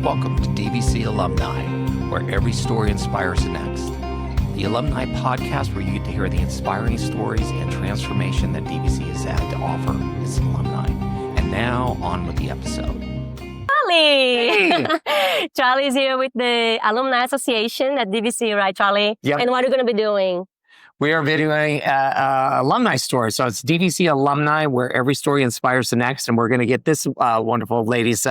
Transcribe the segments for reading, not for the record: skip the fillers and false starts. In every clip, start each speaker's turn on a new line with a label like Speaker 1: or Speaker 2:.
Speaker 1: Welcome to DVC Alumni, where every story inspires the next. The Alumni podcast where you get to hear the inspiring stories and transformation that DVC has had to offer its alumni. And now, on with the episode.
Speaker 2: Charlie!
Speaker 1: Hey!
Speaker 2: Charlie's here with the Alumni Association at DVC, right, Charlie?
Speaker 1: Yep.
Speaker 2: And what are you going to be doing?
Speaker 1: We are videoing alumni stories. So it's DVC Alumni, where every story inspires the next. And we're going to get this wonderful lady's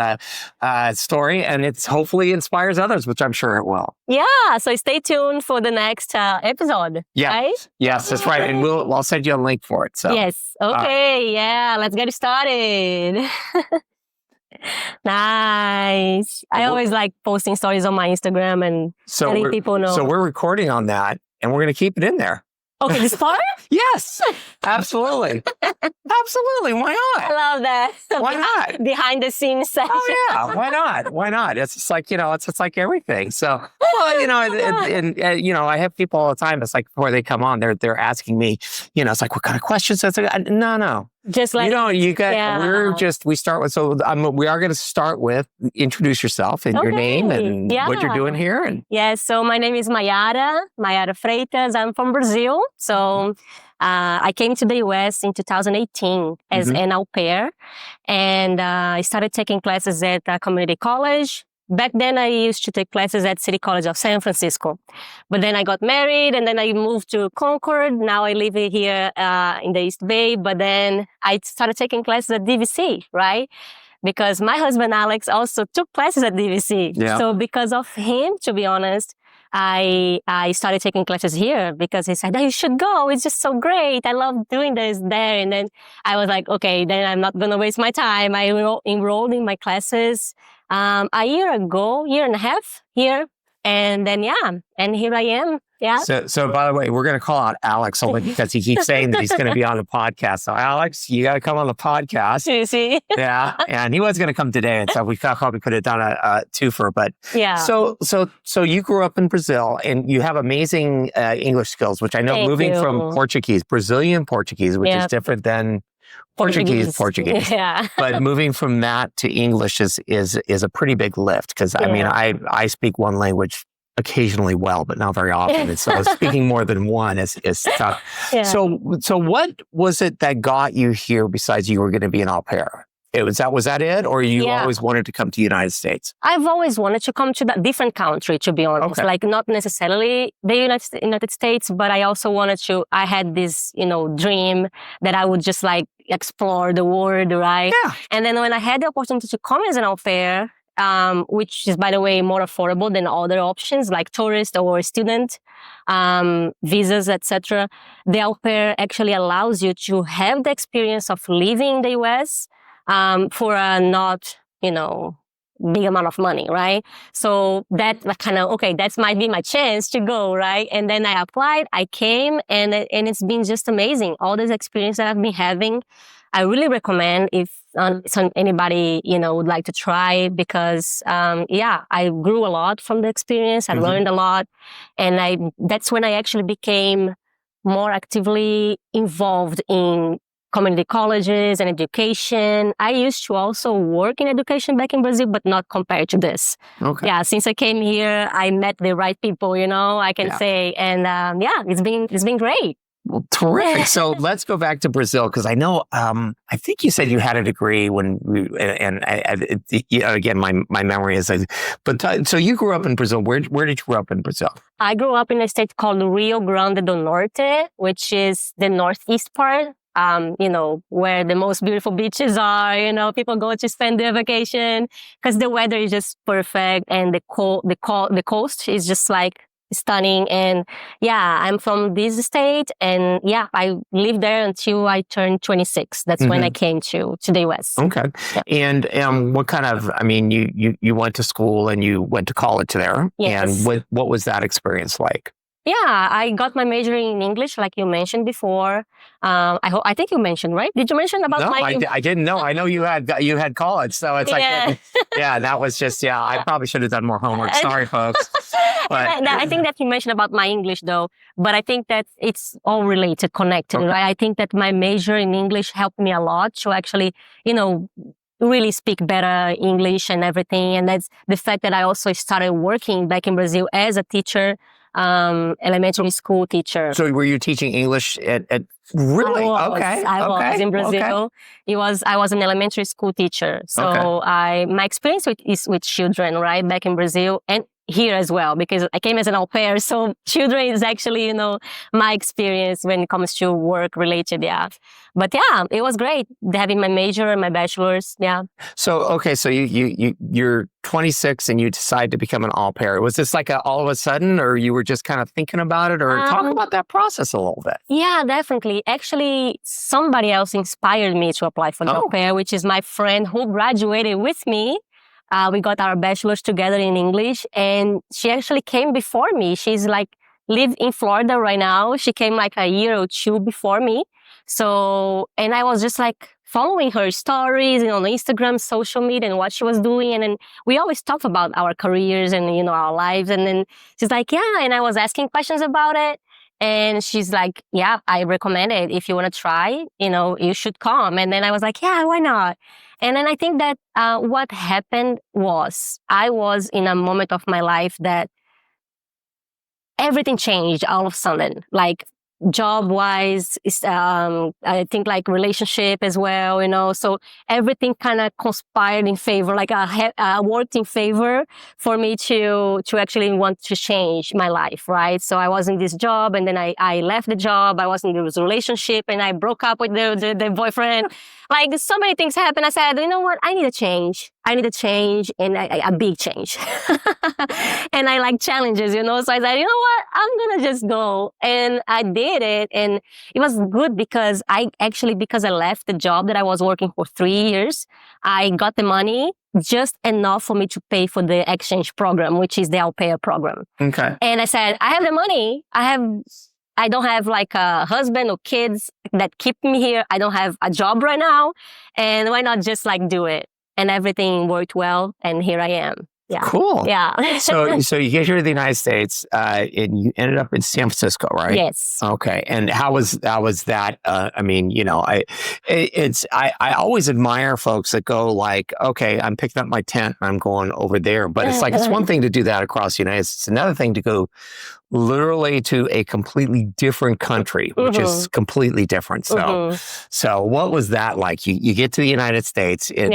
Speaker 1: story, and it hopefully inspires others, which I'm sure it will.
Speaker 2: Yeah, so stay tuned for the next episode.
Speaker 1: Yeah.
Speaker 2: Right?
Speaker 1: Yes, that's right. And I'll send you a link for it. So
Speaker 2: Yes. Okay. Yeah. Let's get started. Nice. I always like posting stories on my Instagram and letting people know.
Speaker 1: So we're recording on that, and we're going to keep it in there.
Speaker 2: Okay, this part?
Speaker 1: Yes, absolutely. Absolutely. Why not?
Speaker 2: I love that.
Speaker 1: Why not?
Speaker 2: Behind the scenes section.
Speaker 1: Oh, yeah. Why not? Why not? It's just like, it's like everything. So, well, I have people all the time. It's like before they come on, they're asking me, it's like, what kind of questions? It's like, no.
Speaker 2: Just like,
Speaker 1: we start with, we are going to start with introduce yourself and your name and what you're doing here. And
Speaker 2: yes, so my name is Mayara Freitas. I'm from Brazil. So I came to the US in 2018 as an au pair, and I started taking classes at a community college. Back then, I used to take classes at City College of San Francisco. But then I got married, and then I moved to Concord. Now I live here in the East Bay. But then I started taking classes at DVC, right? Because my husband, Alex, also took classes at DVC.
Speaker 1: Yeah.
Speaker 2: So because of him, to be honest, I started taking classes here because he said, you should go. It's just so great. I love doing this there. And then I was like, okay, then I'm not going to waste my time. I enrolled in my classes a year and a half here. And then, and here I am. Yeah.
Speaker 1: So by the way, we're going to call out Alex only because he keeps saying that he's going to be on the podcast. So Alex, you got to come on the podcast.
Speaker 2: You see?
Speaker 1: Yeah. And he was going to come today. And so we probably could have done a twofer, but
Speaker 2: yeah.
Speaker 1: So you grew up in Brazil and you have amazing English skills, which I know from Brazilian Portuguese, which is different than Portuguese.
Speaker 2: Yeah.
Speaker 1: But moving from that to English is a pretty big lift because I speak one language occasionally well, but not very often. And so speaking more than one is tough.
Speaker 2: Yeah.
Speaker 1: So what was it that got you here besides you were going to be an au pair? Was that it? Or you always wanted to come to the United States?
Speaker 2: I've always wanted to come to a different country, to be honest.
Speaker 1: Okay.
Speaker 2: Like not necessarily the United States, but I also I had this, dream that I would just like explore the world, right?
Speaker 1: Yeah.
Speaker 2: And then when I had the opportunity to come as an au pair, which is, by the way, more affordable than other options like tourist or student visas, etc. The au pair actually allows you to have the experience of living in the US for a not, big amount of money, right? So that that might be my chance to go, right? And then I applied, I came, and it's been just amazing. All this experience that I've been having, I really recommend if anybody, would like to try because, I grew a lot from the experience. I learned a lot. And that's when I actually became more actively involved in community colleges and education. I used to also work in education back in Brazil, but not compared to this.
Speaker 1: Okay.
Speaker 2: Yeah, since I came here, I met the right people, I can say. And it's been great.
Speaker 1: Well, terrific. So let's go back to Brazil because I know, I think you said you had a degree again, my memory is, so you grew up in Brazil. Where did you grow up in Brazil?
Speaker 2: I grew up in a state called Rio Grande do Norte, which is the northeast part. Where the most beautiful beaches are, people go to spend their vacation because the weather is just perfect and the coast is just like stunning. And I'm from this state and I lived there until I turned 26. That's when I came to the US.
Speaker 1: Okay. Yeah. And what kind of, you went to school and you went to college there.
Speaker 2: Yes.
Speaker 1: And what was that experience like?
Speaker 2: Yeah, I got my major in English, like you mentioned before. I think you mentioned, right? Did you mention about my?
Speaker 1: No, I didn't know. I know you had college, so it's like, that was just, I probably should have done more homework. Sorry, folks. But
Speaker 2: I think that you mentioned about my English, though. But I think that it's all related, connected, right? I think that my major in English helped me a lot to actually, really speak better English and everything. And that's the fact that I also started working back in Brazil as a teacher, elementary school teacher.
Speaker 1: So were you teaching English at really?
Speaker 2: I was in Brazil. I was an elementary school teacher. So my experience is with children, right? Back in Brazil and here as well, because I came as an au pair. So children is actually, my experience when it comes to work related. Yeah. But yeah, it was great having my major and my bachelor's. Yeah.
Speaker 1: So, so you're 26 and you decide to become an au pair. Was this like all of a sudden, or you were just kind of thinking about it, or talk about that process a little bit?
Speaker 2: Yeah, definitely. Actually, somebody else inspired me to apply for the au pair, which is my friend who graduated with me. We got our bachelor's together in English, and she actually came before me. She's live in Florida right now. She came like a year or two before me. So, and I was just following her stories on Instagram, social media, and what she was doing. And then we always talk about our careers and, our lives. And then she's like, yeah. And I was asking questions about it. And she's like, yeah, I recommend it. If you want to try, you should come. And then I was like, yeah, why not? And then I think that what happened was I was in a moment of my life that everything changed all of a sudden, job-wise, I think relationship as well, so everything kind of conspired in favor, worked in favor for me to actually want to change my life, right? So I was in this job, and then I left the job. I was in this relationship, and I broke up with the boyfriend. So many things happened. I said, you know what? I need a change. And a big change. And I like challenges, So I said, you know what? I'm going to just go. And I did it. And it was good because I left the job that I was working for 3 years. I got the money just enough for me to pay for the exchange program, which is the au pair program.
Speaker 1: Okay.
Speaker 2: And I said, I have the money. I don't have a husband or kids that keep me here. I don't have a job right now. And why not just do it? And everything worked well. And here I am. Yeah.
Speaker 1: Cool.
Speaker 2: Yeah.
Speaker 1: So you get here to the United States, and you ended up in San Francisco, right?
Speaker 2: Yes.
Speaker 1: Okay. And how was that? I always admire folks that go okay, I'm picking up my tent and I'm going over there. But it's it's one thing to do that across the United States. It's another thing to go literally to a completely different country, which is completely different. So what was that like? You get to the United States and,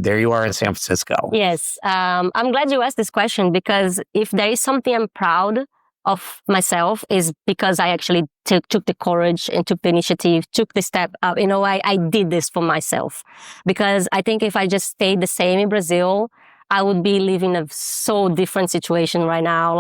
Speaker 1: there you are in San Francisco.
Speaker 2: Yes. I'm glad you asked this question, because if there is something I'm proud of myself, is because I actually took the courage and took the initiative, took the step up. I did this for myself, because I think if I just stayed the same in Brazil, I would be living a so different situation right now.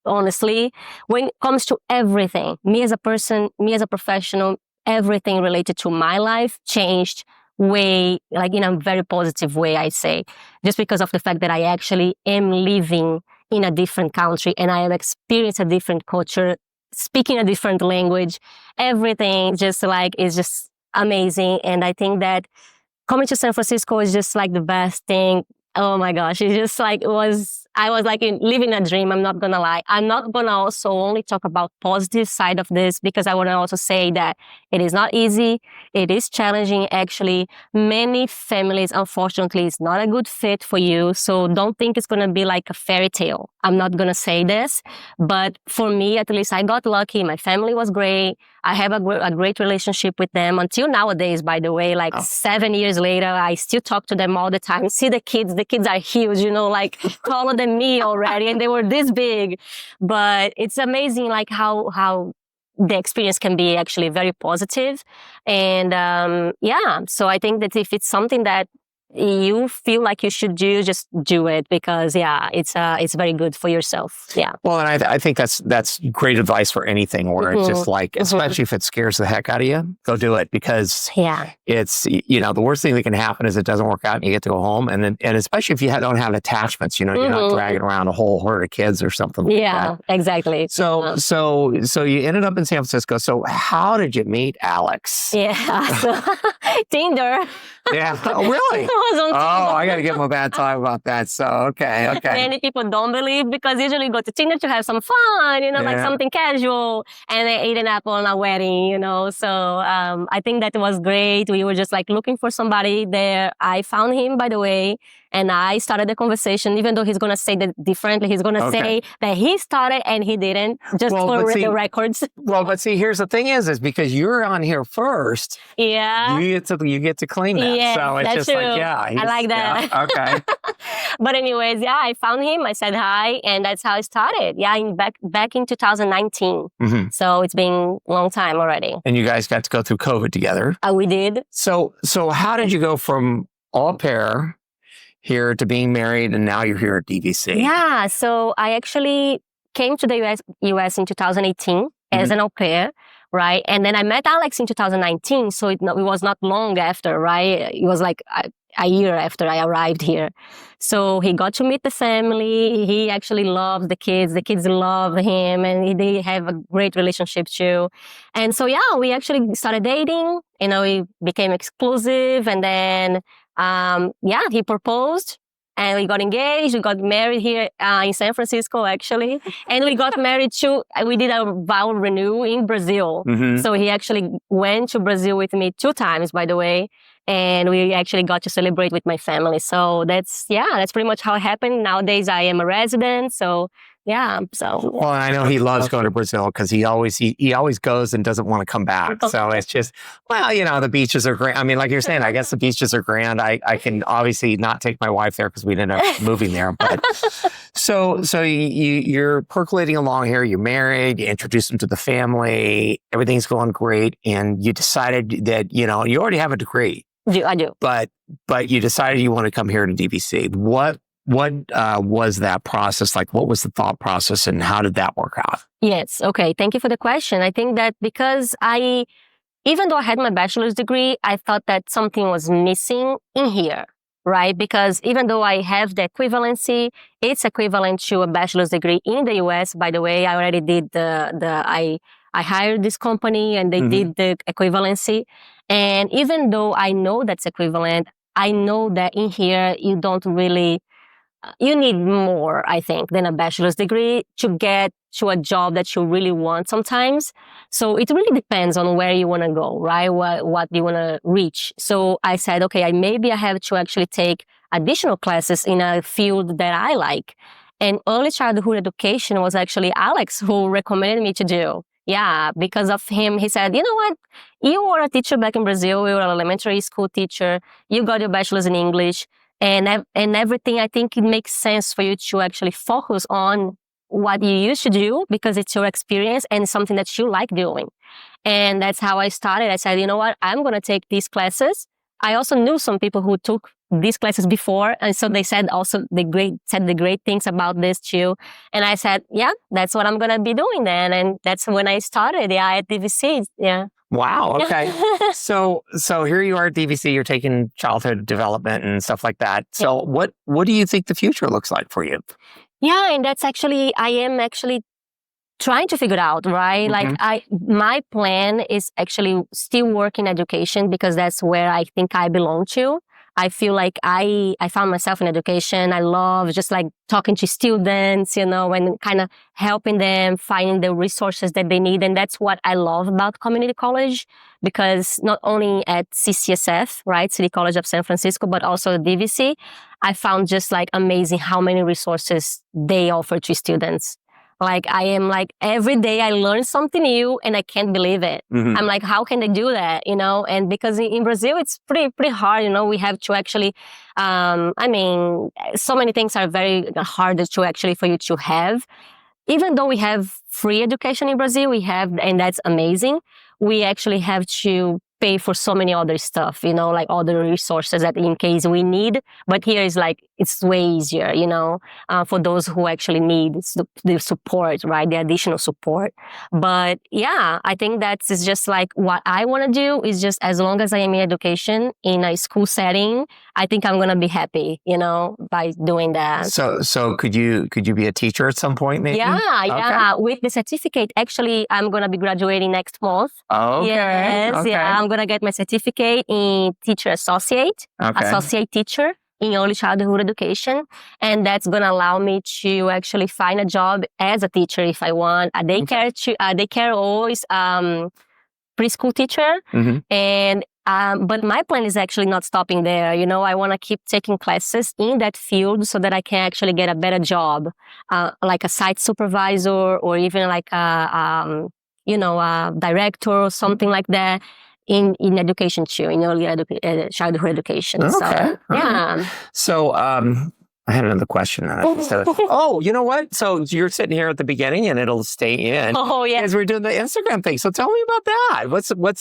Speaker 2: Honestly, when it comes to everything, me as a person, me as a professional, everything related to my life changed way, in a very positive way, I'd say, just because of the fact that I actually am living in a different country and I have experienced a different culture, speaking a different language. Everything just is just amazing. And I think that coming to San Francisco is just the best thing. Oh my gosh, it's just I was living a dream. I'm not gonna lie. I'm not gonna also only talk about positive side of this, because I want to also say that it is not easy. It is challenging, actually. Many families, unfortunately, it's not a good fit for you. So don't think it's gonna be like a fairy tale. I'm not gonna say this, but for me, at least, I got lucky. My family was great. I have a great relationship with them until nowadays, by the way, 7 years later, I still talk to them all the time. See the kids are huge, taller than me already, and they were this big. But it's amazing, how the experience can be actually very positive. And so I think that if it's something that you feel like you should do, just do it, because it's very good for yourself. Yeah.
Speaker 1: Well, and I think that's great advice for anything where it's just especially if it scares the heck out of you, go do it, because it's, the worst thing that can happen is it doesn't work out and you get to go home. And especially if you don't have attachments, you're not dragging around a whole herd of kids or something like that.
Speaker 2: Yeah, exactly.
Speaker 1: So you ended up in San Francisco. So how did you meet Alex?
Speaker 2: Yeah. So, Tinder.
Speaker 1: Yeah. Oh, really?
Speaker 2: It was on
Speaker 1: Oh, I got to give him a bad time about that. So, okay.
Speaker 2: Many people don't believe because usually go to Tinder to have some fun, like
Speaker 1: Yeah.
Speaker 2: something casual, and they ate an apple on a wedding. So I think that was great. We were just like looking for somebody there. I found him, by the way, and I started the conversation, even though he's going to say that differently. He's going to say that he started and he didn't, just for the records.
Speaker 1: Well, but see, here's the thing is because you're on here first.
Speaker 2: Yeah.
Speaker 1: You get to claim that.
Speaker 2: Yeah,
Speaker 1: so it's just
Speaker 2: true.
Speaker 1: like,
Speaker 2: I like that.
Speaker 1: Yeah, okay.
Speaker 2: But anyways, yeah, I found him. I said hi, and that's how it started. Yeah, back in 2019.
Speaker 1: Mm-hmm.
Speaker 2: So it's been a long time already.
Speaker 1: And you guys got to go through COVID together.
Speaker 2: We did.
Speaker 1: So how did you go from au pair here to being married, and now you're here at DVC?
Speaker 2: Yeah, so I actually came to the US in 2018 as an au pair, right? And then I met Alex in 2019, so it was not long after, right? It was like a year after I arrived here. So he got to meet the family. He actually loved the kids. The kids love him, and they have a great relationship too. And so, yeah, we actually started dating. We became exclusive, and then, he proposed. And we got engaged. We got married here in San Francisco, actually. And we got married too. We did a vow renew in Brazil. Mm-hmm. So he actually went to Brazil with me 2 times, by the way. And we actually got to celebrate with my family. So that's pretty much how it happened. Nowadays, I am a resident. So, yeah. So.
Speaker 1: Well, I know he loves going to Brazil because he always goes and doesn't want to come back. So it's just, the beaches are great. I mean, like you're saying, I guess the beaches are grand. I can obviously not take my wife there because we ended up moving there. But so you're percolating along here. You're married. You introduce him to the family. Everything's going great. And you decided that, you already have a degree.
Speaker 2: I do.
Speaker 1: But you decided you want to come here to DVC. What was that process like? What was the thought process, and how did that work out?
Speaker 2: Yes. Okay. Thank you for the question. I think that because even though I had my bachelor's degree, I thought that something was missing in here, right? Because even though I have the equivalency, it's equivalent to a bachelor's degree in the US. By the way, I already did I hired this company and they did the equivalency. And even though I know that's equivalent, I know that in here you don't really, you need more, I think, than a bachelor's degree to get to a job that you really want sometimes. So it really depends on where you want to go, right? What you want to reach. So I said, okay, maybe I have to actually take additional classes in a field that I like. And early childhood education was actually Alex who recommended me to do. Yeah, because of him, he said, you know what? You were a teacher back in Brazil. You were an elementary school teacher. You got your bachelor's in English and everything. I think it makes sense for you to actually focus on what you used to do because it's your experience and something that you like doing. And that's how I started. I said, you know what? I'm going to take these classes. I also knew some people who took these classes before. And so they said the great things about this too. And I said, yeah, that's what I'm going to be doing then. And that's when I started, at DVC. Yeah.
Speaker 1: Wow. Okay. So here you are at DVC, you're taking childhood development and stuff like that. So what do you think the future looks like for you?
Speaker 2: Yeah. And that's actually, I am actually trying to figure it out, right? Like my plan is actually still work in education because that's where I think I belong to. I feel like I found myself in education. I love just like talking to students, and kind of helping them finding the resources that they need. And that's what I love about community college because not only at CCSF, right, City College of San Francisco, but also DVC, I found just like amazing how many resources they offer to students. Like I am like every day I learn something new and I can't believe it. Mm-hmm. I'm like, how can they do that? And because in Brazil, it's pretty hard. We have to actually, so many things are very hard to actually for you to have. Even though we have free education in Brazil, and that's amazing. We actually have to pay for so many other stuff, like other resources that in case we need. But here is like, it's way easier, for those who actually need the support, right? The additional support. But yeah, I think that's just like what I want to do is just as long as I am in education in a school setting, I think I'm going to be happy, by doing that.
Speaker 1: So could you be a teacher at some point, maybe?
Speaker 2: Yeah. With the certificate, actually, I'm going to be graduating next month.
Speaker 1: Oh, okay.
Speaker 2: Yes,
Speaker 1: okay.
Speaker 2: yeah. I'm going to get my certificate in teacher associate teacher in early childhood education. And that's going to allow me to actually find a job as a teacher if I want. A daycare always, preschool teacher.
Speaker 1: Mm-hmm.
Speaker 2: And but my plan is actually not stopping there. I want to keep taking classes in that field so that I can actually get a better job, like a site supervisor or even like a director or something like that in education too, in early childhood education.
Speaker 1: Okay.
Speaker 2: So, yeah.
Speaker 1: So, I had another question. Oh, you know what? So you're sitting here at the beginning and it'll stay in.
Speaker 2: Oh, yeah.
Speaker 1: As we're doing the Instagram thing. So tell me about that.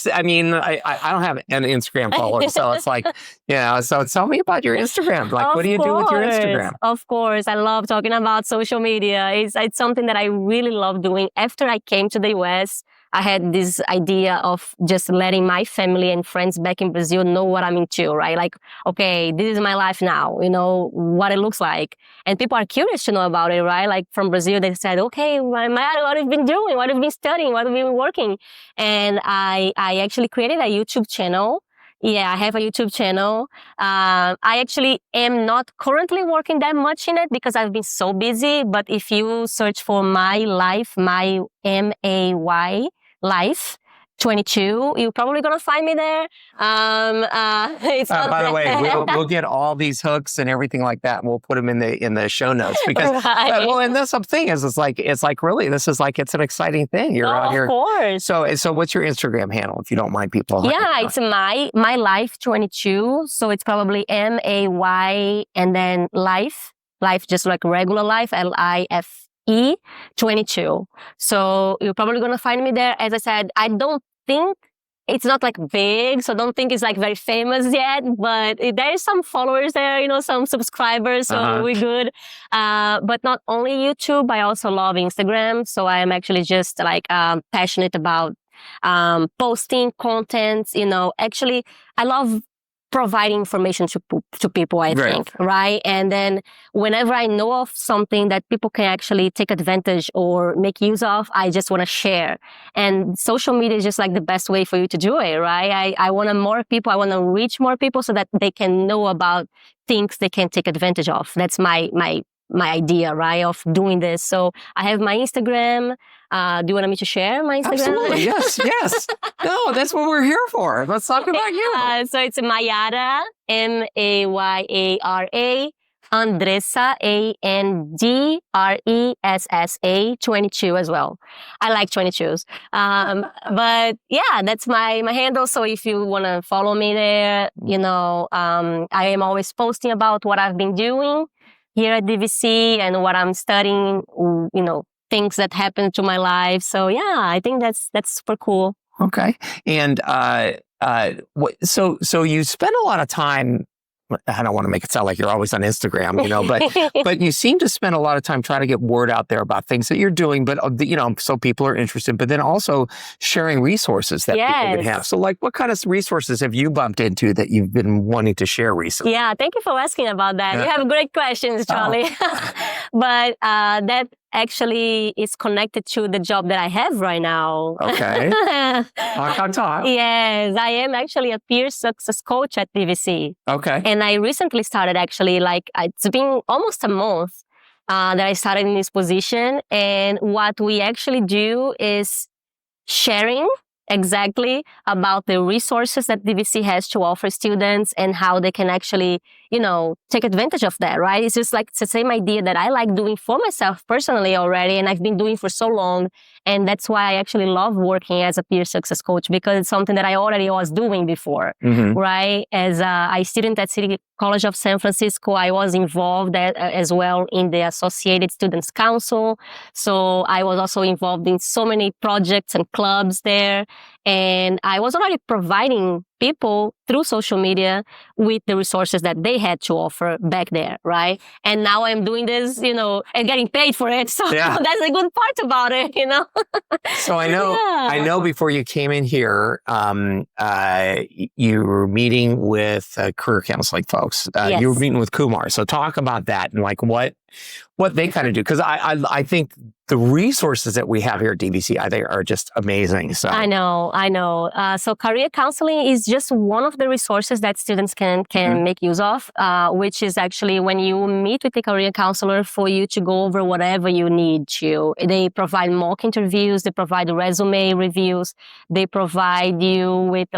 Speaker 1: I don't have an Instagram follower. So it's like, so tell me about your Instagram. Like, what do you do with your Instagram?
Speaker 2: Of course. I love talking about social media. It's something that I really love doing. After I came to the US, I had this idea of just letting my family and friends back in Brazil know what I'm into, right? Like, okay, this is my life now, what it looks like. And people are curious to know about it, right? Like from Brazil, they said, okay, Mayara, what have you been doing? What have you been studying? What have you been working? And I actually created a YouTube channel. Yeah, I have a YouTube channel. I actually am not currently working that much in it because I've been so busy. But if you search for my life, my MAY life 22, you're probably gonna find me there.
Speaker 1: By the way, we'll get all these hooks and everything like that, and we'll put them in the show notes because and that's the thing is it's like really this is like it's an exciting thing. You're out here.
Speaker 2: Of course.
Speaker 1: So what's your Instagram handle if you don't mind people?
Speaker 2: Yeah, it's my life 22. So it's probably MAY and then life just like regular life LIFE 22. So you're probably gonna find me there. As I said, I don't think it's not like big, so don't think it's like very famous yet, but there is some followers there, some subscribers, so we're good. But not only YouTube, I also love Instagram. So I am actually just like passionate about posting content, actually I love providing information to people, I think, right? And then whenever I know of something that people can actually take advantage or make use of, I just want to share. And social media is just like the best way for you to do it, right? I want more people, I want to reach more people so that they can know about things they can take advantage of. That's my idea, right, of doing this. So I have my Instagram. Do you want me to share my Instagram?
Speaker 1: Absolutely, yes. No, that's what we're here for. Let's talk about you.
Speaker 2: So it's Mayara, Mayara, Andressa, Andressa 22 as well. I like 22s. But yeah, that's my handle. So if you want to follow me there, I am always posting about what I've been doing here at DVC and what I'm studying, things that happen to my life. So yeah, I think that's super cool.
Speaker 1: Okay. And so you spend a lot of time, I don't want to make it sound like you're always on Instagram, but you seem to spend a lot of time trying to get word out there about things that you're doing, but so people are interested, but then also sharing resources that people can have. So like what kind of resources have you bumped into that you've been wanting to share recently?
Speaker 2: Yeah, thank you for asking about that. You have great questions, Charlie. But that actually is connected to the job that I have right now.
Speaker 1: Okay. Talk.
Speaker 2: Yes, I am actually a peer success coach at DVC.
Speaker 1: Okay.
Speaker 2: And I recently started actually, it's been almost a month that I started in this position. And what we actually do is sharing exactly about the resources that DVC has to offer students and how they can actually, take advantage of that, right? It's just like it's the same idea that I like doing for myself personally already, and I've been doing for so long. And that's why I actually love working as a peer success coach, because it's something that I already was doing before, right? As a student at City College of San Francisco, I was involved as well in the Associated Students Council. So I was also involved in so many projects and clubs there. And I was already providing people through social media with the resources that they had to offer back there, right? And now I'm doing this, and getting paid for it. So that's a good part about it,
Speaker 1: So I know before you came in here, you were meeting with career counseling folks.
Speaker 2: Yes.
Speaker 1: You were meeting with Kumar. So talk about that and like what they kind of do. Because I think the resources that we have here at DVC, I think, are just amazing. So
Speaker 2: I know. So career counseling is just one of the resources that students can make use of, which is actually when you meet with a career counselor for you to go over whatever you need to. They provide mock interviews, they provide resume reviews, they provide you with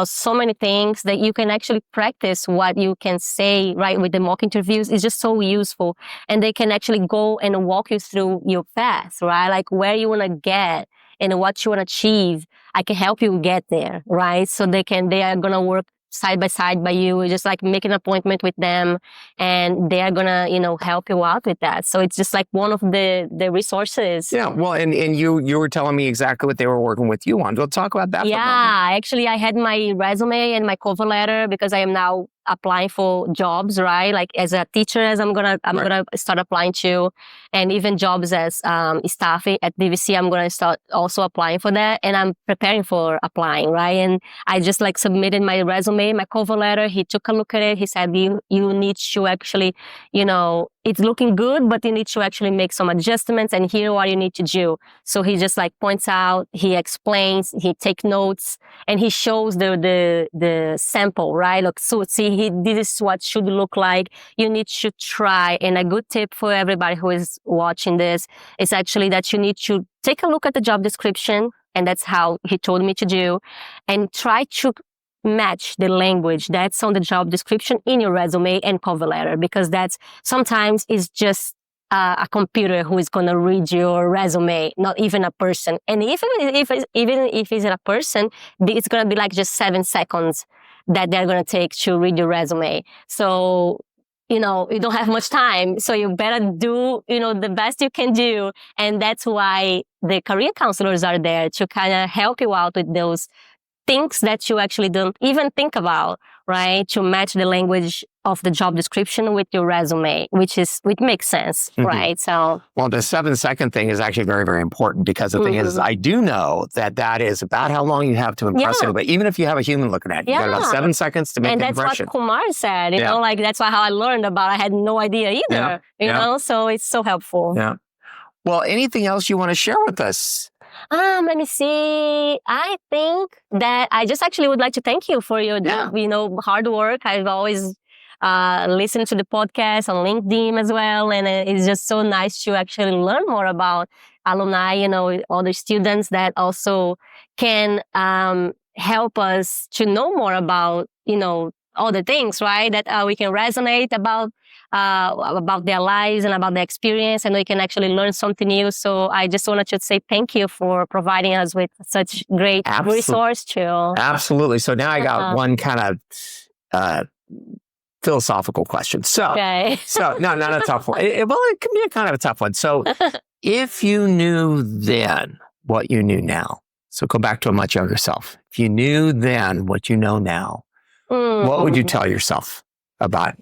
Speaker 2: so many things that you can actually practice what you can say, right? With the mock interviews is just so useful. And they can actually go and walk you through your path, right? Like where you want to get and what you want to achieve. I can help you get there, right? So they are going to work side by side by you, just like make an appointment with them and they are gonna, help you out with that. So it's just like one of the resources.
Speaker 1: Yeah. Well, and you were telling me exactly what they were working with you on. We'll talk about that.
Speaker 2: Yeah. Actually, I had my resume and my cover letter because I am now applying for jobs, right? Like as a teacher, as I'm gonna start applying to, and even jobs as staff at DVC, I'm gonna start also applying for that, and I'm preparing for applying, right? And I just submitted my resume, my cover letter. He took a look at it. He said, you need to actually, it's looking good, but you need to actually make some adjustments, and here what you need to do. So he just points out, he explains, he takes notes, and he shows the sample, right? Look, so see, this is what should look like. You need to try. And a good tip for everybody who is watching this is actually that you need to take a look at the job description. And that's how he told me to do, and try to match the language that's on the job description in your resume and cover letter, because that's sometimes is just a computer who is going to read your resume, not even a person. And even if it's a person, it's going to be just 7 seconds that they're going to take to read your resume. So, you don't have much time. So you better do, the best you can do. And that's why the career counselors are there to kind of help you out with those things that you actually don't even think about, right? To match the language of the job description with your resume, which makes sense, right? So,
Speaker 1: well, the 7-second thing is actually very, very important, because the thing is, I do know that is about how long you have to impress anybody. Even if you have a human looking at you, you got about 7 seconds to make an impression.
Speaker 2: And that's what Kumar said, you know, that's how I learned about it. I had no idea either, you know, so it's so helpful.
Speaker 1: Yeah. Well, anything else you want to share with us?
Speaker 2: Let me see. I think that I just actually would like to thank you for your, hard work. I've always listened to the podcast on LinkedIn as well. And it's just so nice to actually learn more about alumni, other students that also can help us to know more about, all the things, right? That we can resonate about their lives and about their experience, and we can actually learn something new. So I just wanted to say thank you for providing us with such great resource too.
Speaker 1: Absolutely. So now I got one kind of philosophical question. So no, not a tough one. It can be a kind of a tough one. So if you knew then what you knew now, so go back to a much younger self. If you knew then what you know now, what would you tell yourself about,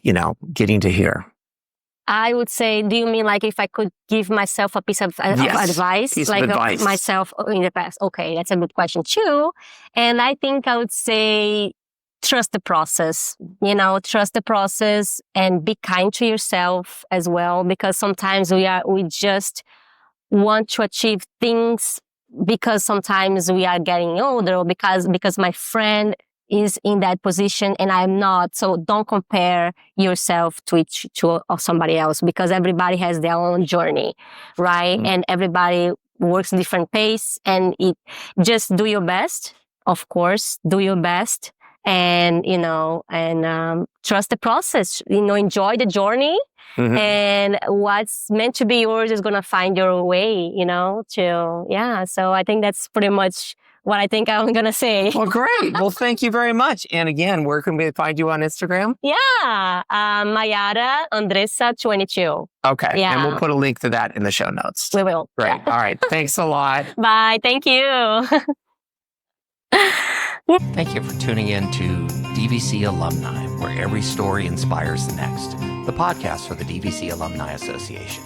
Speaker 1: getting to here?
Speaker 2: I would say, do you mean if I could give myself a piece of advice?
Speaker 1: Piece of advice.
Speaker 2: Myself in the past? Okay, that's a good question too. And I think I would say, trust the process, trust the process and be kind to yourself as well, because sometimes we just want to achieve things because sometimes we are getting older, or because my friend is in that position and I'm not. So don't compare yourself to somebody else, because everybody has their own journey, right? And everybody works different pace, and just do your best. Of course, do your best, and trust the process. Enjoy the journey, and what's meant to be yours is gonna find your way. So I think that's pretty much what I think I'm going to say.
Speaker 1: Well, great. Well, thank you very much. And again, where can we find you on Instagram?
Speaker 2: Yeah. Mayara Andressa 22.
Speaker 1: Okay.
Speaker 2: Yeah.
Speaker 1: And we'll put a link to that in the show notes.
Speaker 2: We will.
Speaker 1: Great. Yeah. All right. Thanks a lot.
Speaker 2: Bye. Thank you.
Speaker 1: Thank you for tuning in to DVC Alumni, where every story inspires the next, the podcast for the DVC Alumni Association.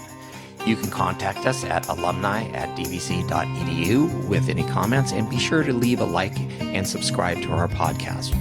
Speaker 1: You can contact us at alumni@dvc.edu with any comments, and be sure to leave a like and subscribe to our podcast.